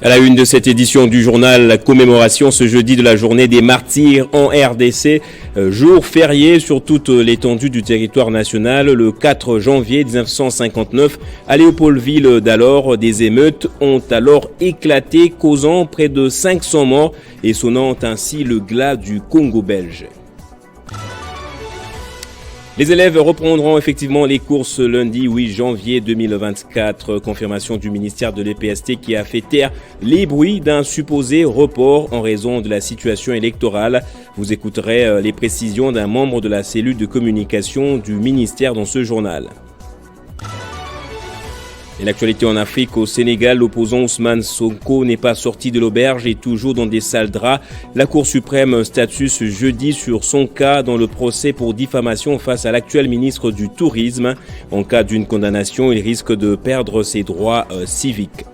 À la une de cette édition du journal, la commémoration ce jeudi de la journée des martyrs en RDC, jour férié sur toute l'étendue du territoire national. Le 4 janvier 1959, à Léopoldville d'alors, des émeutes ont alors éclaté, causant près de 500 morts et sonnant ainsi le glas du Congo belge. Les élèves reprendront effectivement les cours ce lundi 8 janvier 2024. Confirmation du ministère de l'EPST qui a fait taire les bruits d'un supposé report en raison de la situation électorale. Vous écouterez les précisions d'un membre de la cellule de communication du ministère dans ce journal. Et l'actualité en Afrique, au Sénégal, l'opposant Ousmane Sonko n'est pas sorti de l'auberge et toujours dans des sales draps. La Cour suprême statue ce jeudi sur son cas dans le procès pour diffamation face à l'actuel ministre du Tourisme. En cas d'une condamnation, il risque de perdre ses droits civiques.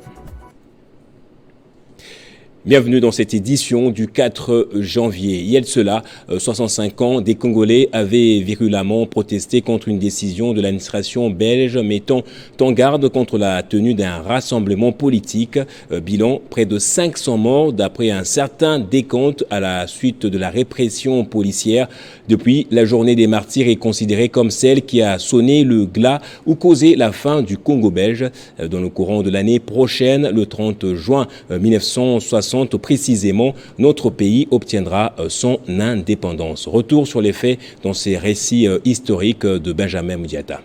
Bienvenue dans cette édition du 4 janvier. Il y a de cela 65 ans, des Congolais avaient virulemment protesté contre une décision de l'administration belge mettant en garde contre la tenue d'un rassemblement politique. Bilan, près de 500 morts d'après un certain décompte à la suite de la répression policière. Depuis, la journée des martyrs est considérée comme celle qui a sonné le glas ou causé la fin du Congo belge. Dans le courant de l'année prochaine, le 30 juin 1960, précisément, notre pays obtiendra son indépendance. Retour sur les faits dans ces récits historiques de Benjamin Moudiata.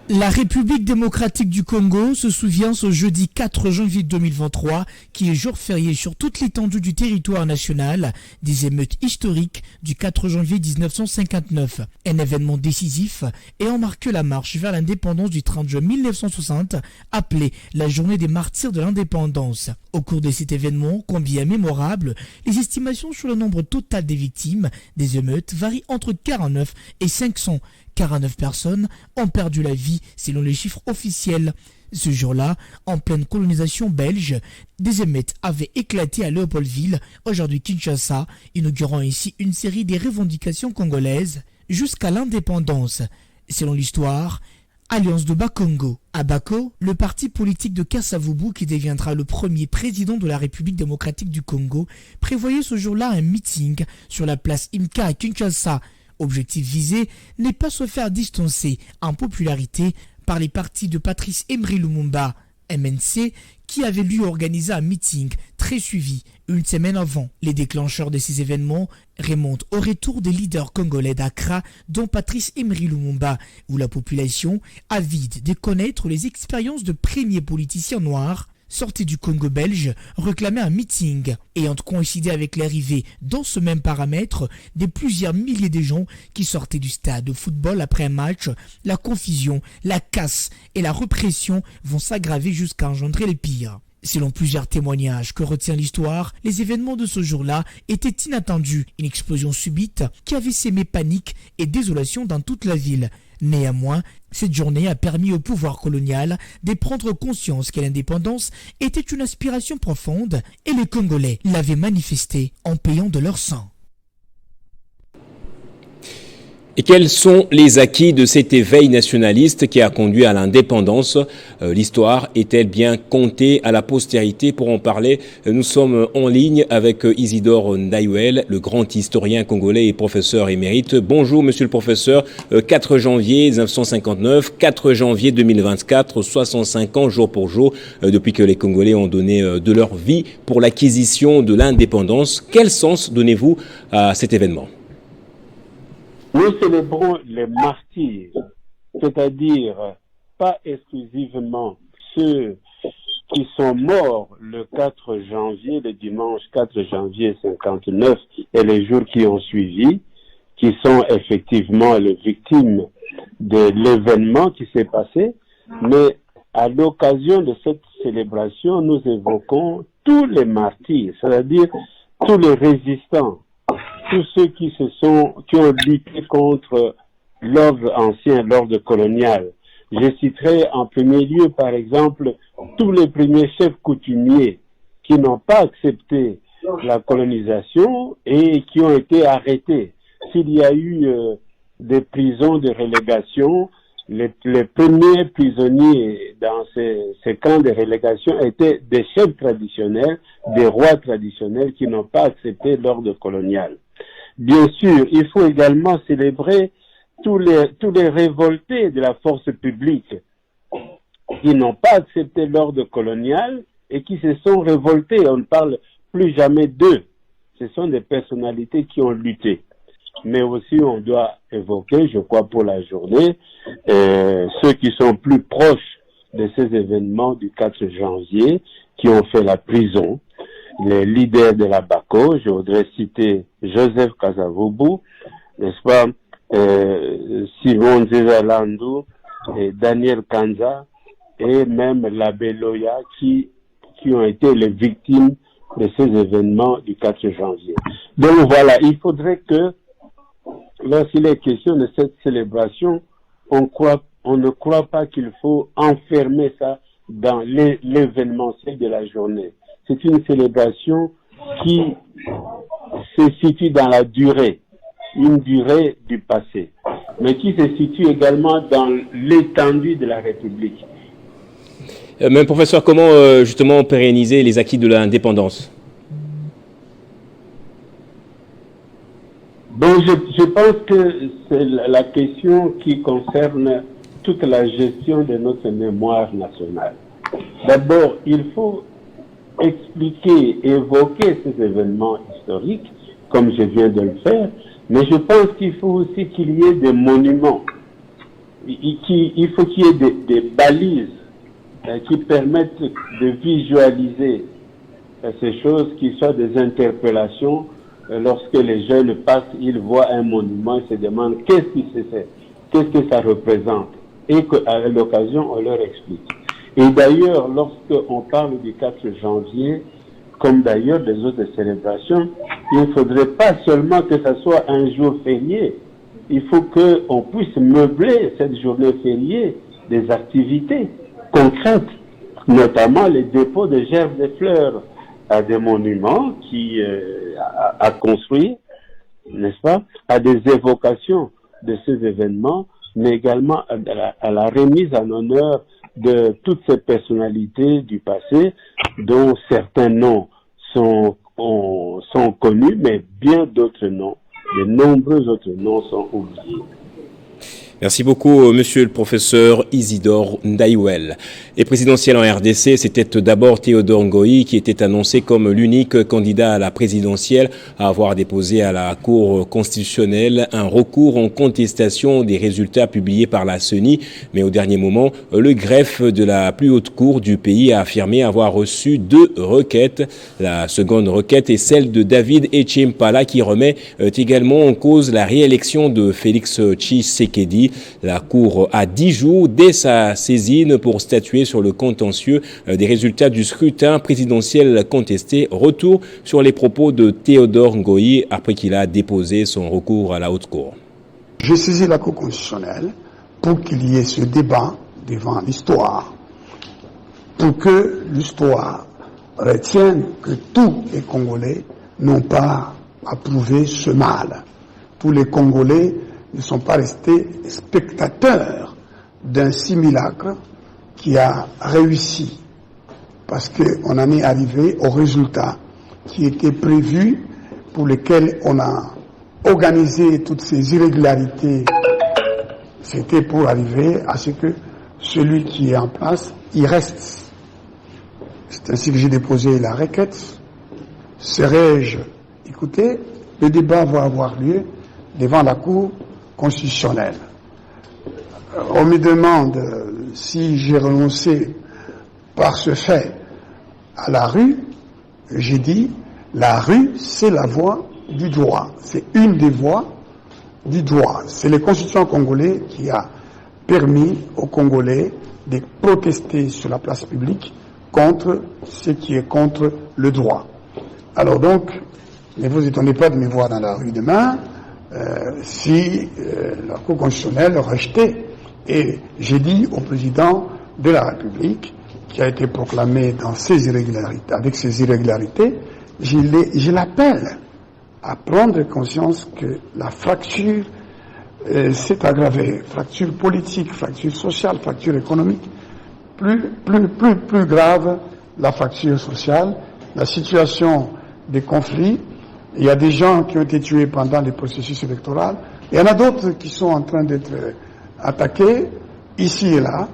La République démocratique du Congo se souvient ce jeudi 4 janvier 2023, qui est jour férié sur toute l'étendue du territoire national, des émeutes historiques du 4 janvier 1959. Un événement décisif ayant marqué la marche vers l'indépendance du 30 juin 1960, appelée la journée des martyrs de l'indépendance. Au cours de cet événement, combien mémorable, les estimations sur le nombre total des victimes des émeutes varient entre 49 et 500. 49 personnes ont perdu la vie selon les chiffres officiels. Ce jour-là, en pleine colonisation belge, des émeutes avaient éclaté à Léopoldville, aujourd'hui Kinshasa, inaugurant ici une série des revendications congolaises jusqu'à l'indépendance. Selon l'histoire, Alliance de Bas-Congo. À Bako, le parti politique de Kasavubu, qui deviendra le premier président de la République démocratique du Congo, prévoyait ce jour-là un meeting sur la place Imka à Kinshasa. Objectif visé n'est pas se faire distancer en popularité par les partis de Patrice Emery Lumumba, MNC, qui avait lui organisé un meeting très suivi une semaine avant. Les déclencheurs de ces événements remontent au retour des leaders congolais d'Accra, dont Patrice Emery Lumumba, où la population, avide de connaître les expériences de premiers politiciens noirs, sortis du Congo belge, réclamait un meeting, ayant coïncidé avec l'arrivée dans ce même paramètre de plusieurs milliers de gens qui sortaient du stade de football après un match. La confusion, la casse et la répression vont s'aggraver jusqu'à engendrer les pires. Selon plusieurs témoignages que retient l'histoire, les événements de ce jour-là étaient inattendus. Une explosion subite qui avait sémé panique et désolation dans toute la ville. Néanmoins, cette journée a permis au pouvoir colonial de prendre conscience que l'indépendance était une aspiration profonde et les Congolais l'avaient manifestée en payant de leur sang. Et quels sont les acquis de cet éveil nationaliste qui a conduit à l'indépendance? L'histoire est-elle bien comptée à la postérité? Pour en parler, nous sommes en ligne avec Isidore Ndayouel, le grand historien congolais et professeur émérite. Bonjour monsieur le professeur, 4 janvier 1959, 4 janvier 2024, 65 ans jour pour jour depuis que les Congolais ont donné de leur vie pour l'acquisition de l'indépendance. Quel sens donnez-vous à cet événement? Nous célébrons les martyrs, c'est-à-dire pas exclusivement ceux qui sont morts le 4 janvier, le dimanche 4 janvier 59 et les jours qui ont suivi, qui sont effectivement les victimes de l'événement qui s'est passé, mais à l'occasion de cette célébration, nous évoquons tous les martyrs, c'est-à-dire tous les résistants, tous ceux qui ont lutté contre l'ordre ancien, l'ordre colonial. Je citerai en premier lieu, par exemple, tous les premiers chefs coutumiers qui n'ont pas accepté la colonisation et qui ont été arrêtés. S'il y a eu des prisons de relégation, les premiers prisonniers dans ces camps de relégation étaient des chefs traditionnels, des rois traditionnels qui n'ont pas accepté l'ordre colonial. Bien sûr, il faut également célébrer tous les révoltés de la force publique qui n'ont pas accepté l'ordre colonial et qui se sont révoltés. On ne parle plus jamais d'eux. Ce sont des personnalités qui ont lutté. Mais aussi, on doit évoquer, je crois, pour la journée, ceux qui sont plus proches de ces événements du 4 janvier, qui ont fait la prison, les leaders de la BACO. Je voudrais citer Joseph Kasavubu, n'est-ce pas, Simon Zezalandou, et Daniel Kanza, et même l'abbé Loya, qui ont été les victimes de ces événements du 4 janvier. Donc voilà, il faudrait que lorsqu'il est question de cette célébration, on ne croit pas qu'il faut enfermer ça dans l'événementiel de la journée. C'est une célébration qui se situe dans la durée, une durée du passé, mais qui se situe également dans l'étendue de la République. Mais professeur, comment justement pérenniser les acquis de l'indépendance? Bon, je pense que c'est la question qui concerne toute la gestion de notre mémoire nationale. D'abord, il faut expliquer, évoquer ces événements historiques, comme je viens de le faire, mais je pense qu'il faut aussi qu'il y ait des monuments. Il faut qu'il y ait des balises qui permettent de visualiser ces choses, qui soient des interpellations. Lorsque les jeunes passent, ils voient un monument, ils se demandent qu'est-ce qui se fait, qu'est-ce que ça représente, et qu'à l'occasion, on leur explique. Et d'ailleurs, lorsqu'on parle du 4 janvier, comme d'ailleurs des autres célébrations, il ne faudrait pas seulement que ça soit un jour férié. Il faut qu'on puisse meubler cette journée fériée des activités concrètes, notamment les dépôts de gerbes de fleurs à des monuments à construire, n'est-ce pas, à des évocations de ces événements, mais également à la remise en honneur de toutes ces personnalités du passé, dont certains noms sont connus, mais bien d'autres noms, de nombreux autres noms sont oubliés. Merci beaucoup, monsieur le professeur Isidore Ndaiwel. Et présidentielle en RDC, c'était d'abord Théodore Ngoï qui était annoncé comme l'unique candidat à la présidentielle à avoir déposé à la Cour constitutionnelle un recours en contestation des résultats publiés par la CENI. Mais au dernier moment, le greffe de la plus haute cour du pays a affirmé avoir reçu 2 requêtes. La seconde requête est celle de David Etchempala qui remet également en cause la réélection de Félix Tshisekedi. La Cour a 10 jours dès sa saisine pour statuer sur le contentieux des résultats du scrutin présidentiel contesté. Retour sur les propos de Théodore Ngoï après qu'il a déposé son recours à la Haute Cour. J'ai saisi la Cour constitutionnelle pour qu'il y ait ce débat devant l'histoire, pour que l'histoire retienne que tous les Congolais n'ont pas approuvé ce mal. Tous les Congolais ne sont pas restés spectateurs d'un simulacre qui a réussi, parce qu'on en est arrivé au résultat qui était prévu, pour lequel on a organisé toutes ces irrégularités. C'était pour arriver à ce que celui qui est en place, il reste. C'est ainsi que j'ai déposé la requête. Serais-je écouté? Le débat va avoir lieu devant la Cour constitutionnelle. On me demande si j'ai renoncé par ce fait à la rue. J'ai dit, la rue, c'est la voie du droit. C'est une des voies du droit. C'est le constitution congolais qui a permis aux Congolais de protester sur la place publique contre ce qui est contre le droit. Alors donc, ne vous étonnez pas de me voir dans la rue demain, si la Cour constitutionnelle rejetait. Et j'ai dit au président de la République, qui a été proclamé dans ces irrégularités, avec ces irrégularités, je l'appelle à prendre conscience que la fracture s'est aggravée. Fracture politique, fracture sociale, fracture économique. Plus grave, la fracture sociale, la situation des conflits. Il y a des gens qui ont été tués pendant les processus électoraux. Il y en a d'autres qui sont en train d'être attaqués, ici et là.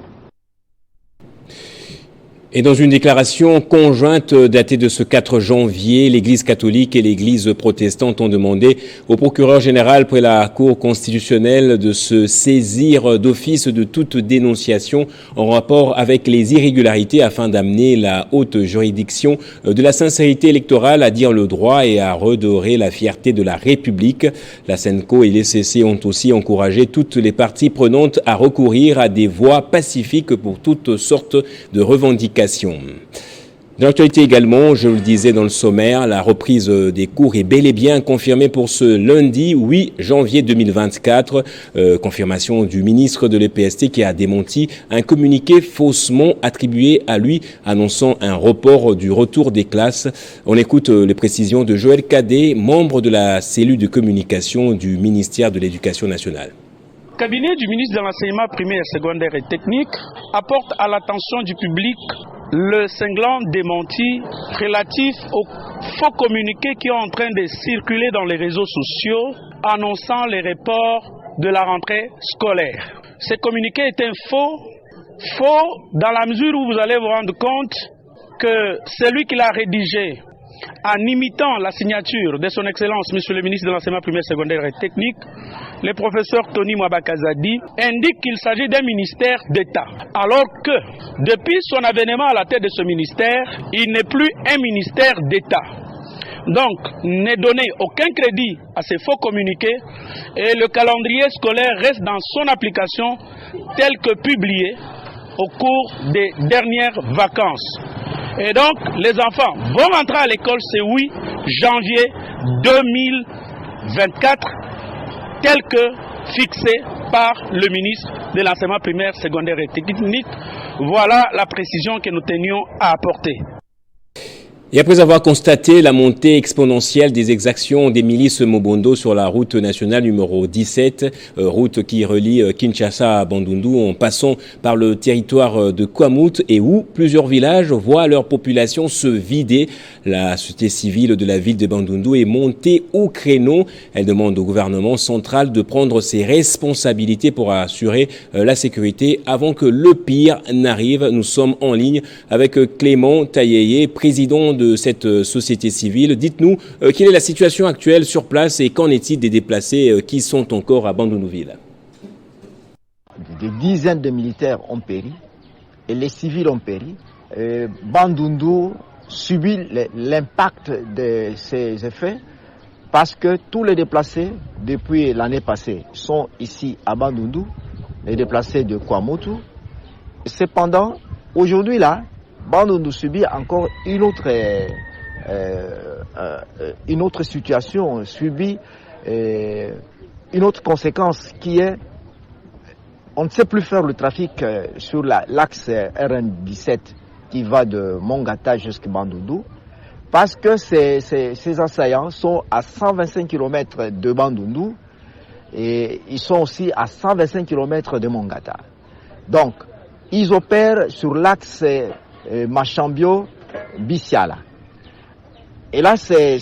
Et dans une déclaration conjointe datée de ce 4 janvier, l'Église catholique et l'Église protestante ont demandé au procureur général près la Cour constitutionnelle de se saisir d'office de toute dénonciation en rapport avec les irrégularités afin d'amener la haute juridiction de la sincérité électorale à dire le droit et à redorer la fierté de la République. La SENCO et l'ECC ont aussi encouragé toutes les parties prenantes à recourir à des voies pacifiques pour toutes sortes de revendications. Dans l'actualité également, je le disais dans le sommaire, la reprise des cours est bel et bien confirmée pour ce lundi 8 janvier 2024. Confirmation du ministre de l'EPST qui a démenti un communiqué faussement attribué à lui annonçant un report du retour des classes. On écoute les précisions de Joël Cadet, membre de la cellule de communication du ministère de l'Éducation nationale. Le cabinet du ministre de l'Enseignement primaire, secondaire et technique apporte à l'attention du public le cinglant démenti relatif aux faux communiqués qui sont en train de circuler dans les réseaux sociaux annonçant les reports de la rentrée scolaire. Ces communiqués étaient faux dans la mesure où vous allez vous rendre compte que celui qui l'a rédigé en imitant la signature de son Excellence, Monsieur le ministre de l'Enseignement primaire, secondaire et technique, le professeur Tony Mwabakazadi, indique qu'il s'agit d'un ministère d'État. Alors que, depuis son avènement à la tête de ce ministère, il n'est plus un ministère d'État. Donc, ne donnez aucun crédit à ces faux communiqués et le calendrier scolaire reste dans son application tel que publié au cours des dernières vacances. Et donc, les enfants vont rentrer à l'école ce 8 janvier 2024, tel que fixé par le ministre de l'Enseignement primaire, secondaire et technique. Voilà la précision que nous tenions à apporter. Et après avoir constaté la montée exponentielle des exactions des milices Mobondo sur la route nationale numéro 17, route qui relie Kinshasa à Bandundu en passant par le territoire de Kwamut et où plusieurs villages voient leur population se vider, la société civile de la ville de Bandundu est montée au créneau. Elle demande au gouvernement central de prendre ses responsabilités pour assurer la sécurité avant que le pire n'arrive. Nous sommes en ligne avec Clément Tayeye, président de cette société civile. Dites-nous quelle est la situation actuelle sur place et qu'en est-il des déplacés qui sont encore à Bandundu-Ville? Des dizaines de militaires ont péri et les civils ont péri. Bandundu subit l'impact de ces effets parce que tous les déplacés depuis l'année passée sont ici à Bandundu, les déplacés de Kwamutu. Cependant, aujourd'hui là, Bandundu subit encore une autre situation, subit une autre conséquence qui est on ne sait plus faire le trafic sur l'axe RN17 qui va de Mongata jusqu'à Bandundu parce que ces assaillants sont à 125 km de Bandundu et ils sont aussi à 125 km de Mongata. Donc, ils opèrent sur l'axe Machambio-Bissiala. Et là, c'est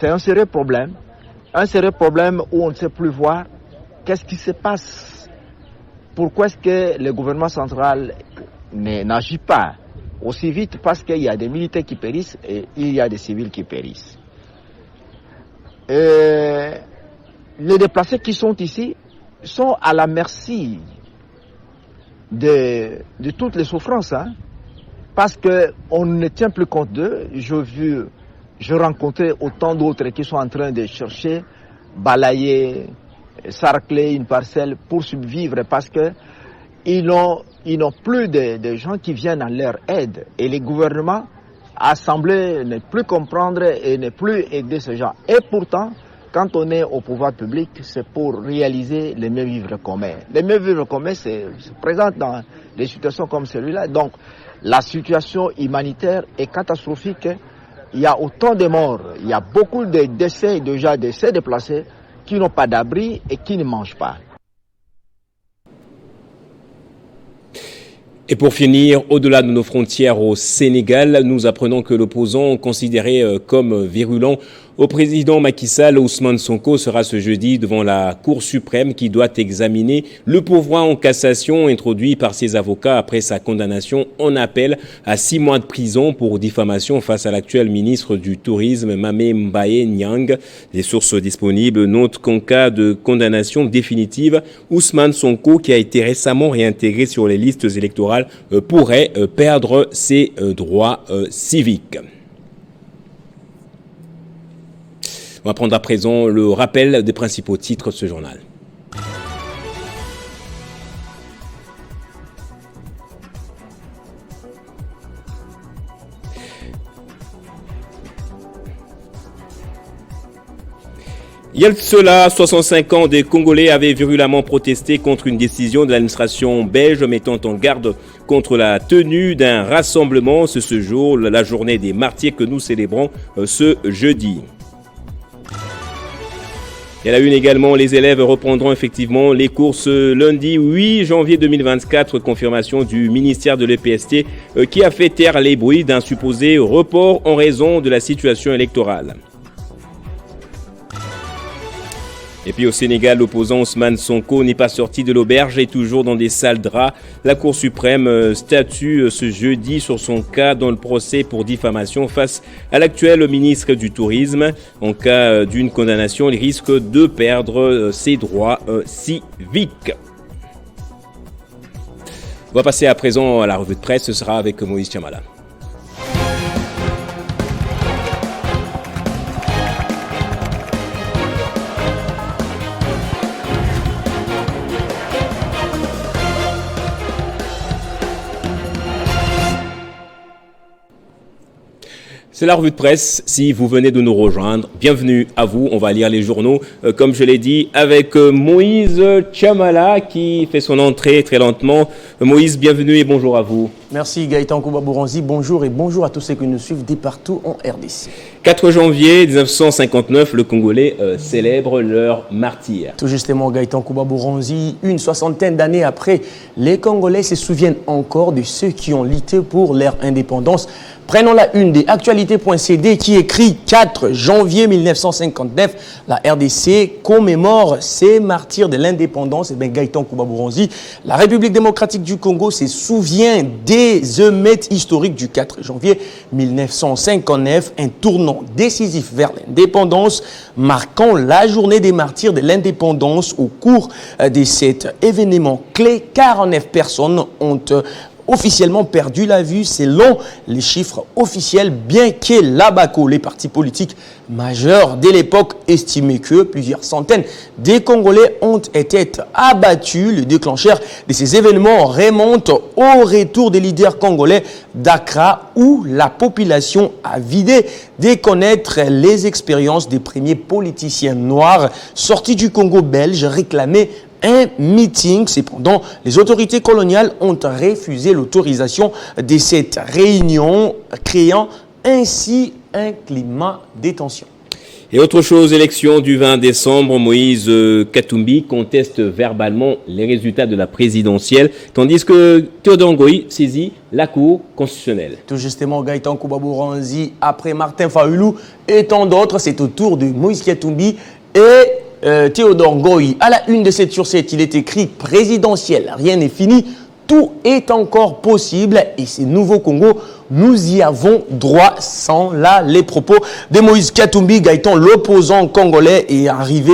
un sérieux problème où on ne sait plus voir qu'est-ce qui se passe. Pourquoi est-ce que le gouvernement central n'agit pas aussi vite? Parce qu'il y a des militaires qui périssent et il y a des civils qui périssent. Les déplacés qui sont ici sont à la merci de toutes les souffrances, hein? Parce qu'on ne tient plus compte d'eux. Je rencontrais autant d'autres qui sont en train de chercher, balayer, sarcler une parcelle pour survivre parce qu'ils n'ont plus de gens qui viennent en leur aide. Et les gouvernements assemblés ne plus comprendre et ne plus aider ces gens. Et pourtant, quand on est au pouvoir public, c'est pour réaliser les mieux vivre communs. Les mieux vivre communs se présentent dans des situations comme celui-là. Donc, la situation humanitaire est catastrophique. Il y a autant de morts, il y a beaucoup de décès déjà, de ces déplacés. qui n'ont pas d'abri et qui ne mangent pas. Et pour finir, au-delà de nos frontières au Sénégal, nous apprenons que l'opposant considéré comme virulent au président Macky Sall, Ousmane Sonko, sera ce jeudi devant la Cour suprême qui doit examiner le pourvoi en cassation introduit par ses avocats après sa condamnation en appel à 6 mois de prison pour diffamation face à l'actuel ministre du Tourisme, Mamé Mbaye Niang. Les sources disponibles notent qu'en cas de condamnation définitive, Ousmane Sonko, qui a été récemment réintégré sur les listes électorales, pourrait perdre ses droits civiques. On va prendre à présent le rappel des principaux titres de ce journal. Il y a cela, 65 ans, des Congolais avaient virulemment protesté contre une décision de l'administration belge mettant en garde contre la tenue d'un rassemblement. C'est ce jour, la journée des martyrs que nous célébrons ce jeudi. Et à la une également, les élèves reprendront effectivement les cours ce lundi 8 janvier 2024, confirmation du ministère de l'EPST qui a fait taire les bruits d'un supposé report en raison de la situation électorale. Et puis au Sénégal, l'opposant Ousmane Sonko n'est pas sorti de l'auberge et toujours dans des sales draps. La Cour suprême statue ce jeudi sur son cas dans le procès pour diffamation face à l'actuel ministre du Tourisme. En cas d'une condamnation, il risque de perdre ses droits civiques. On va passer à présent à la revue de presse. Ce sera avec Moïse Chamala. C'est la revue de presse. Si vous venez de nous rejoindre, bienvenue à vous. On va lire les journaux, comme je l'ai dit, avec Moïse Chamala qui fait son entrée très lentement. Moïse, bienvenue et bonjour à vous. Merci Gaëtan Kouba-Bouranzi. Bonjour et bonjour à tous ceux qui nous suivent dès partout en RDC. 4 janvier 1959, le Congolais célèbre leur martyr. Tout justement, Gaëtan Kouba-Bouranzi, une soixantaine d'années après, les Congolais se souviennent encore de ceux qui ont lutté pour leur indépendance. Prenons la une des actualités.cd qui écrit 4 janvier 1959, la RDC commémore ces martyrs de l'indépendance. Et bien Gaëtan Kouba-Bouranzi, la République démocratique du Congo se souvient des émeutes historiques du 4 janvier 1959, un tournant décisif vers l'indépendance, marquant la journée des martyrs de l'indépendance. Au cours de cet événement clé, 49 personnes ont officiellement perdu la vue selon les chiffres officiels, bien que l'ABACO, les partis politiques majeurs de l'époque, estimaient que plusieurs centaines de Congolais ont été abattus. Le déclencheur de ces événements remonte au retour des leaders congolais d'Accra, où la population a vidé de connaître les expériences des premiers politiciens noirs sortis du Congo belge réclamés un meeting. Cependant, les autorités coloniales ont refusé l'autorisation de cette réunion, créant ainsi un climat de tension. Et autre chose, élection du 20 décembre, Moïse Katumbi conteste verbalement les résultats de la présidentielle, tandis que Théodore Ngoï saisit la Cour constitutionnelle. Tout justement, Gaëtan Kouba-Bouranzi, après Martin Fayulu et tant d'autres, c'est au tour de Moïse Katumbi et Théodore Ngoï. À la une de cette sursette, il est écrit présidentielle. Rien n'est fini, tout est encore possible et ces nouveaux Congo, nous y avons droit. Sans là les propos de Moïse Katumbi. Gaëtan, l'opposant congolais, est arrivé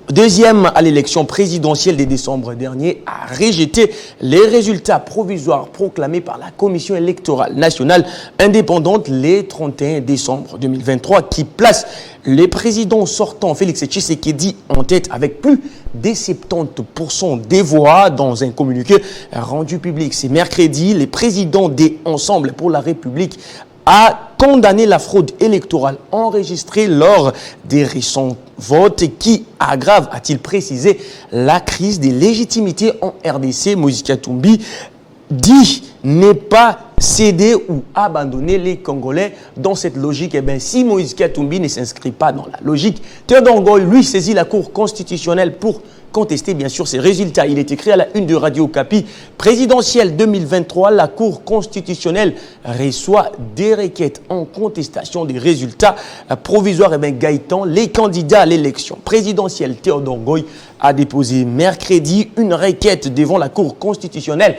deuxième à l'élection présidentielle de décembre dernier, a rejeté les résultats provisoires proclamés par la Commission électorale nationale indépendante le 31 décembre 2023 qui place le président sortant Félix Tshisekedi en tête avec plus de 70% des voix. Dans un communiqué rendu public ce mercredi, le président des Ensemble pour la République a condamné la fraude électorale enregistrée lors des récents votes qui aggrave, a-t-il précisé, la crise des légitimités en RDC. Moïse Katumbi dit ne pas céder ou abandonner les Congolais dans cette logique. Eh bien, si Moïse Katumbi ne s'inscrit pas dans la logique, Théodore Ngoy, lui, saisit la Cour constitutionnelle pour contester bien sûr ces résultats. Il est écrit à la une de Radio Okapi, présidentielle 2023, la Cour constitutionnelle reçoit des requêtes en contestation des résultats provisoires. Et bien Gaëtan, les candidats à l'élection présidentielle, Théodore Ngoy a déposé mercredi une requête devant la Cour constitutionnelle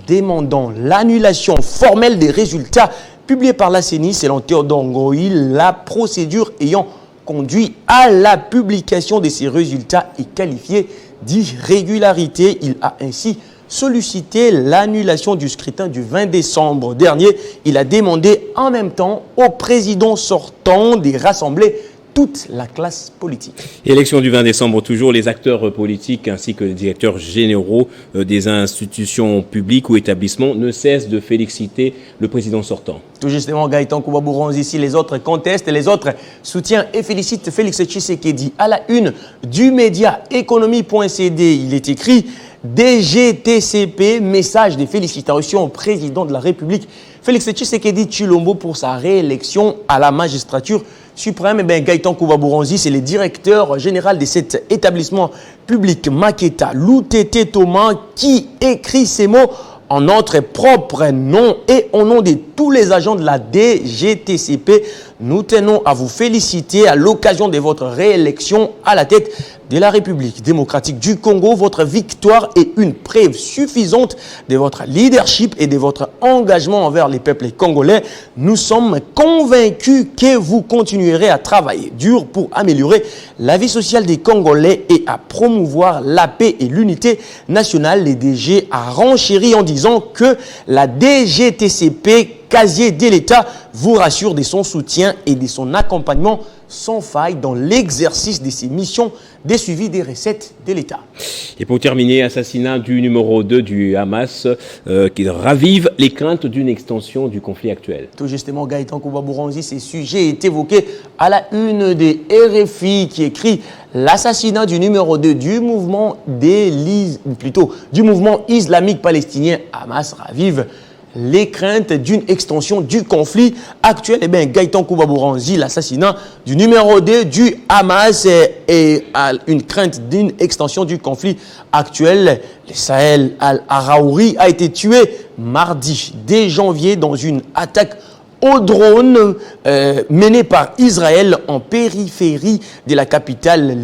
demandant l'annulation formelle des résultats publiés par la CENI. Selon Théodore Ngoy, la procédure ayant conduit à la publication de ces résultats est qualifiée d'irrégularité. Il a ainsi sollicité l'annulation du scrutin du 20 décembre dernier. Il a demandé en même temps au président sortant de rassembler toute la classe politique. Élection du 20 décembre, toujours les acteurs politiques ainsi que les directeurs généraux des institutions publiques ou établissements ne cessent de féliciter le président sortant. Tout justement, Gaëtan Kouba-Bouronzi, ici, les autres contestent, les autres soutiennent et félicitent Félix Tshisekedi. À la une du média économie.cd, il est écrit DGTCP, message de félicitations au président de la République, Félix Tshisekedi Tshilombo, pour sa réélection à la magistrature suprême. Eh bien, Gaëtan Kouba-Bouronzi, c'est le directeur général de cet établissement public Maketa, Loutete Thomas, qui écrit ces mots en notre propre nom et au nom de tous les agents de la DGTCP. Nous tenons à vous féliciter à l'occasion de votre réélection à la tête de la République démocratique du Congo. Votre victoire est une preuve suffisante de votre leadership et de votre engagement envers les peuples congolais. Nous sommes convaincus que vous continuerez à travailler dur pour améliorer la vie sociale des Congolais et à promouvoir la paix et l'unité nationale. Les DG a renchéri en disant que la DGTCP, casier de l'État, vous rassure de son soutien et de son accompagnement sans faille dans l'exercice de ses missions de suivi des recettes de l'État. Et pour terminer, assassinat du numéro 2 du Hamas qui ravive les craintes d'une extension du conflit actuel. Tout justement, Gaëtan Kouba-Bouronzi, ces sujets est évoqué à la une des RFI qui écrit l'assassinat du numéro 2 du mouvement islamique palestinien Hamas ravive les craintes d'une extension du conflit actuel. Eh bien, Gaëtan Kouba-Bouronzi, l'assassinat du numéro 2 du Hamas et une crainte d'une extension du conflit actuel. Le Sahel al-Araouri a été tué mardi 2 janvier dans une attaque au drone menée par Israël en périphérie de la capitale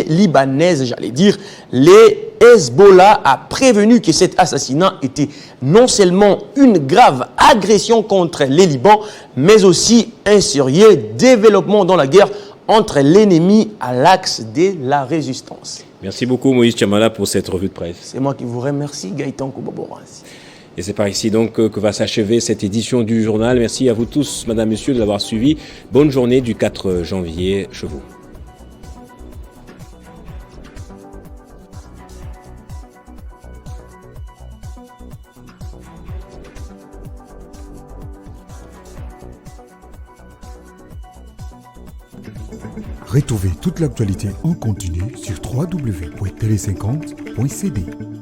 libanaise, j'allais dire. Les Hezbollah a prévenu que cet assassinat était non seulement une grave agression contre les Libans, mais aussi un sérieux développement dans la guerre entre l'ennemi à l'axe de la résistance. Merci beaucoup Moïse Tchamala pour cette revue de presse. C'est moi qui vous remercie, Gaëtan Kouba-Bouronzi. Et c'est par ici donc que va s'achever cette édition du journal. Merci à vous tous, madame, messieurs, de l'avoir suivi. Bonne journée du 4 janvier chez vous. Retrouvez toute l'actualité en continu sur www.tele50.cd.